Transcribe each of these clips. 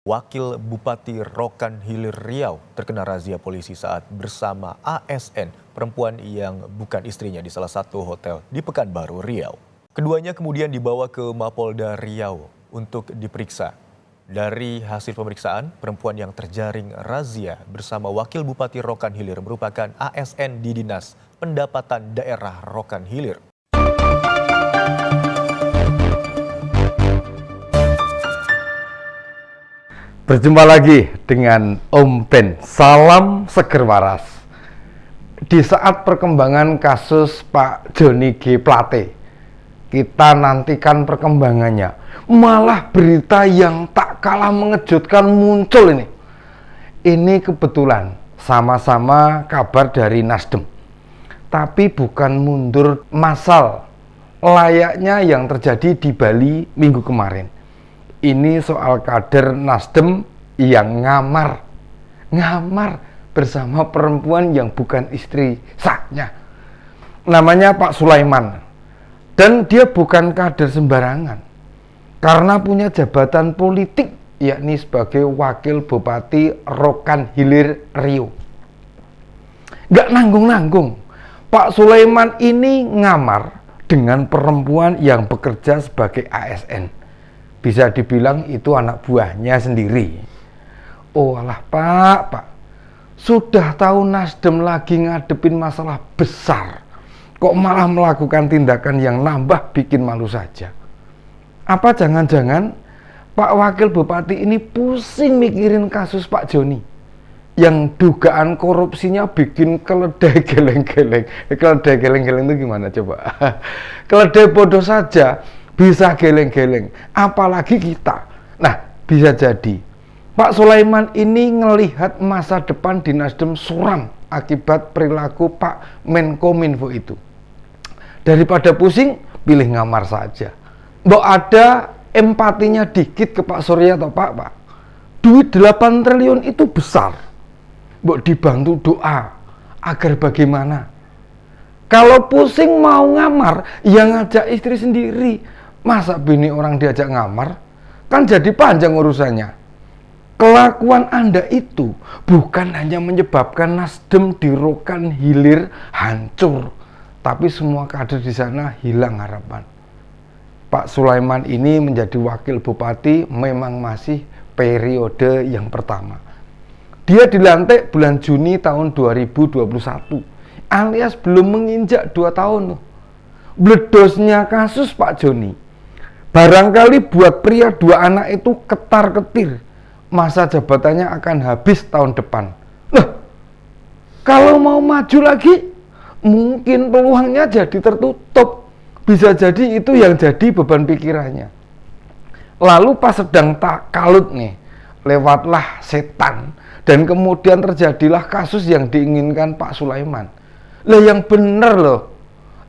Wakil Bupati Rokan Hilir Riau terkena razia polisi saat bersama ASN, perempuan yang bukan istrinya di salah satu hotel di Pekanbaru, Riau. Keduanya kemudian dibawa ke Mapolda Riau untuk diperiksa. Dari hasil pemeriksaan, perempuan yang terjaring razia bersama Wakil Bupati Rokan Hilir merupakan ASN di Dinas Pendapatan Daerah Rokan Hilir. Berjumpa lagi dengan Om Ben, salam seger waras. Di saat perkembangan kasus Pak Joni G. Plate, kita nantikan perkembangannya. Malah berita yang tak kalah mengejutkan muncul ini. Ini kebetulan sama-sama kabar dari Nasdem. Tapi bukan mundur massal layaknya yang terjadi di Bali minggu kemarin. Ini soal kader Nasdem yang ngamar bersama perempuan yang bukan istri sahnya. Namanya Pak Sulaiman. Dan dia bukan kader sembarangan. Karena punya jabatan politik, yakni sebagai Wakil Bupati Rokan Hilir Riau. Gak nanggung-nanggung, Pak Sulaiman ini ngamar dengan perempuan yang bekerja sebagai ASN. Bisa dibilang itu anak buahnya sendiri. Oh alah Pak, sudah tahu Nasdem lagi ngadepin masalah besar, kok malah melakukan tindakan yang nambah bikin malu saja. Apa jangan-jangan Pak Wakil Bupati ini pusing mikirin kasus Pak Joni yang dugaan korupsinya bikin keledai geleng-geleng. Keledai geleng-geleng itu gimana coba? Keledai bodoh saja bisa geleng-geleng, apalagi kita. Nah, bisa jadi Pak Sulaiman ini ngelihat masa depan di Nasdem suram akibat perilaku Pak Menkominfo itu. Daripada pusing, pilih ngamar saja. Mbok ada empatinya dikit ke Pak Surya atau Pak. Duit 8 triliun itu besar. Mbok dibantu doa agar bagaimana. Kalau pusing mau ngamar, ya ngajak istri sendiri. Masa bini orang diajak ngamar? Kan jadi panjang urusannya. Kelakuan Anda itu bukan hanya menyebabkan Nasdem di Rokan Hilir hancur, tapi semua kader di sana hilang harapan. Pak Sulaiman ini menjadi wakil bupati memang masih periode yang pertama. Dia dilantik bulan Juni tahun 2021, alias belum menginjak 2 tahun. Bledosnya kasus Pak Joni barangkali buat pria 2 anak itu ketar-ketir. Masa jabatannya akan habis tahun depan. Nah, kalau mau maju lagi, mungkin peluangnya jadi tertutup. Bisa jadi itu yang jadi beban pikirannya. Lalu pas sedang tak kalut nih, lewatlah setan. Dan kemudian terjadilah kasus yang diinginkan Pak Sulaiman. Lah yang bener loh.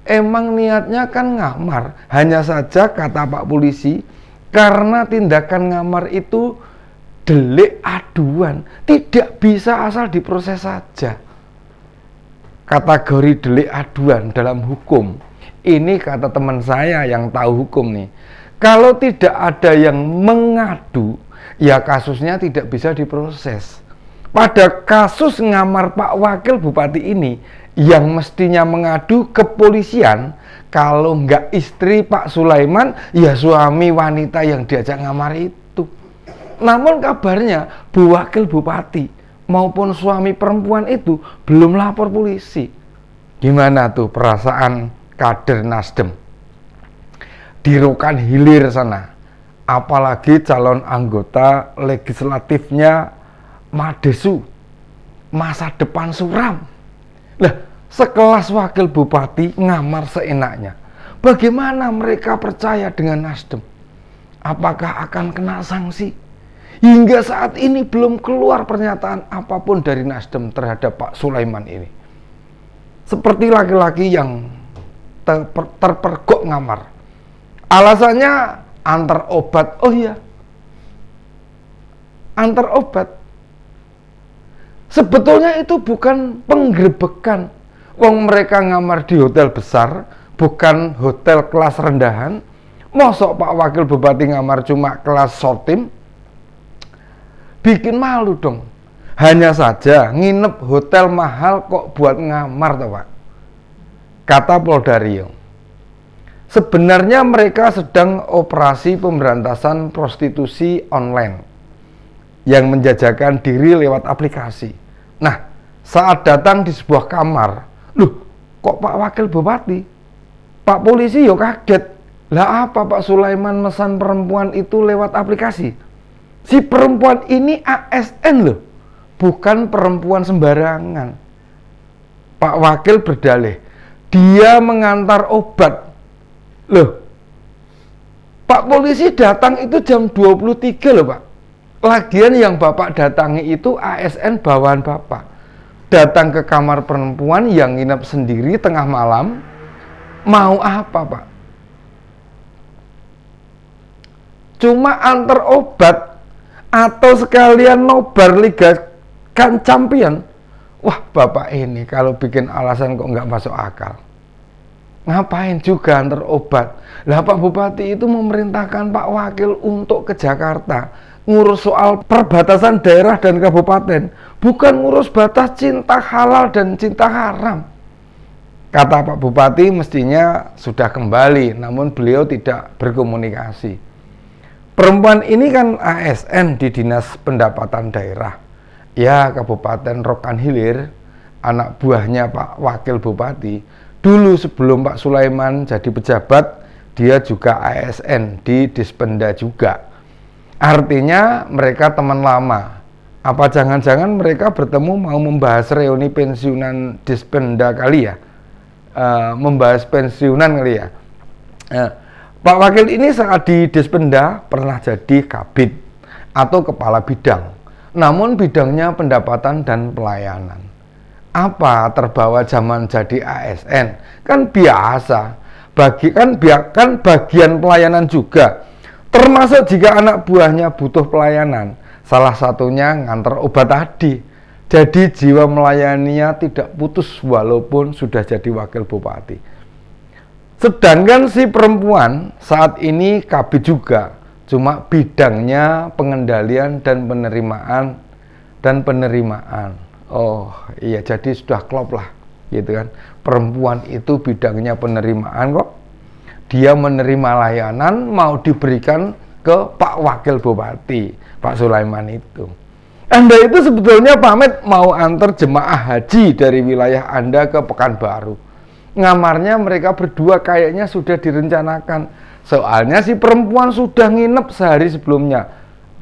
Emang niatnya kan ngamar, hanya saja kata Pak Polisi, karena tindakan ngamar itu delik aduan, tidak bisa asal diproses saja. Kategori delik aduan dalam hukum, ini kata teman saya yang tahu hukum nih, kalau tidak ada yang mengadu, ya kasusnya tidak bisa diproses. Pada kasus ngamar Pak Wakil Bupati ini, yang mestinya mengadu ke kepolisian, kalau nggak istri Pak Sulaiman, ya suami wanita yang diajak ngamar itu. Namun kabarnya Bu Wakil Bupati maupun suami perempuan itu belum lapor polisi. Gimana tuh perasaan kader Nasdem di Rokan Hilir sana? Apalagi calon anggota legislatifnya Madesu, masa depan suram. Lah, sekelas wakil bupati ngamar seenaknya. Bagaimana mereka percaya dengan Nasdem? Apakah akan kena sanksi? Hingga saat ini belum keluar pernyataan apapun dari Nasdem terhadap Pak Sulaiman ini. Seperti laki-laki yang terpergok ngamar. Alasannya antar obat. Oh iya, antar obat. Sebetulnya itu bukan penggerebekan. Wong mereka ngamar di hotel besar, bukan hotel kelas rendahan. Mosok Pak Wakil Bupati ngamar cuma kelas sortim. bikin malu dong. Hanya saja nginep hotel mahal kok buat ngamar toh Pak. Kata Polda Riau. Sebenarnya mereka sedang operasi pemberantasan prostitusi online yang menjajakan diri lewat aplikasi. Nah, saat datang di sebuah kamar, loh, kok Pak Wakil Bupati, Pak Polisi yo kaget. Lah apa Pak Sulaiman mesan perempuan itu lewat aplikasi? Si perempuan ini ASN loh, bukan perempuan sembarangan. Pak Wakil berdalih, dia mengantar obat. Loh, Pak Polisi datang itu jam 23 loh Pak. Lagian yang Bapak datangi itu ASN bawahan Bapak. Datang ke kamar perempuan yang nginep sendiri tengah malam, mau apa Pak? Cuma antar obat atau sekalian nobar Liga Champion. Wah, Bapak ini kalau bikin alasan kok nggak masuk akal. Ngapain juga antar obat? Lah Pak Bupati itu memerintahkan Pak Wakil untuk ke Jakarta, ngurus soal perbatasan daerah dan kabupaten, bukan ngurus batas cinta halal dan cinta haram. Kata Pak Bupati mestinya sudah kembali, namun beliau tidak berkomunikasi. Perempuan ini kan ASN di Dinas Pendapatan Daerah. Ya, Kabupaten Rokan Hilir, anak buahnya Pak Wakil Bupati. Dulu sebelum Pak Sulaiman jadi pejabat, dia juga ASN di Dispenda juga. Artinya mereka teman lama. Apa jangan-jangan mereka bertemu mau membahas reuni pensiunan Dispenda kali ya? Membahas pensiunan kali ya? Pak Wakil ini saat di Dispenda pernah jadi kabid atau kepala bidang, namun bidangnya pendapatan dan pelayanan. Apa terbawa zaman jadi ASN? Kan biasa, kan bagian pelayanan juga, termasuk jika anak buahnya butuh pelayanan, salah satunya ngantar obat tadi. Jadi jiwa melayaninya tidak putus walaupun sudah jadi wakil bupati. Sedangkan si perempuan saat ini kabid juga, cuma bidangnya pengendalian dan penerimaan. Oh iya, jadi sudah klop lah, gitu kan. Perempuan itu bidangnya penerimaan kok. Dia menerima layanan mau diberikan ke Pak Wakil Bupati, Pak Sulaiman itu. Anda itu sebetulnya pamit mau antar jemaah haji dari wilayah Anda ke Pekanbaru. Ngamarnya mereka berdua kayaknya sudah direncanakan. Soalnya si perempuan sudah nginep sehari sebelumnya.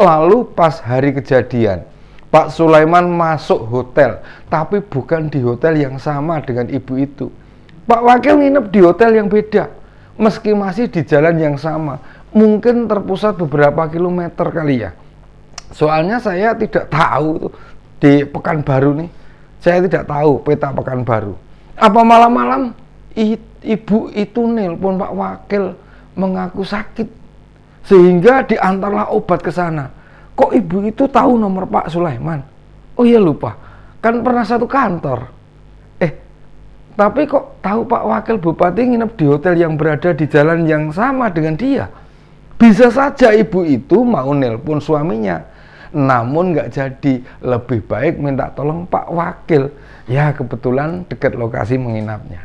Lalu pas hari kejadian, Pak Sulaiman masuk hotel, tapi bukan di hotel yang sama dengan ibu itu. Pak Wakil nginep di hotel yang beda, meski masih di jalan yang sama. Mungkin terpusat beberapa kilometer kali ya. Soalnya saya tidak tahu tuh di Pekanbaru nih. Saya tidak tahu peta Pekanbaru. Apa malam-malam ibu itu nelpon Pak Wakil mengaku sakit sehingga diantarlah obat ke sana. Kok ibu itu tahu nomor Pak Sulaiman? Oh iya lupa, kan pernah satu kantor. Tapi kok tahu Pak Wakil Bupati nginep di hotel yang berada di jalan yang sama dengan dia? Bisa saja ibu itu mau nelpon suaminya, namun nggak jadi. Lebih baik minta tolong Pak Wakil. Ya kebetulan dekat lokasi menginapnya.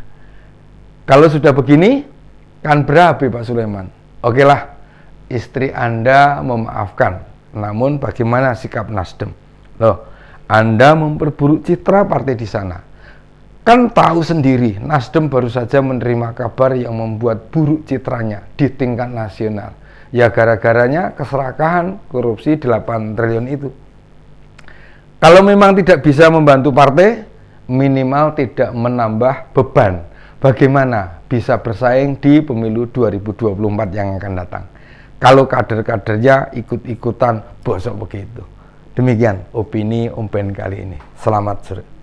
Kalau sudah begini, kan berabe Pak Sulaiman. Oke lah, istri Anda memaafkan. Namun bagaimana sikap Nasdem? Loh, Anda memperburuk citra partai di sana. Kan tahu sendiri, Nasdem baru saja menerima kabar yang membuat buruk citranya di tingkat nasional. Ya gara-garanya keserakahan korupsi 8 triliun itu. Kalau memang tidak bisa membantu partai, minimal tidak menambah beban. Bagaimana bisa bersaing di pemilu 2024 yang akan datang? Kalau kader-kadernya ikut-ikutan bosok begitu. Demikian opini Om Ben kali ini. Selamat sore.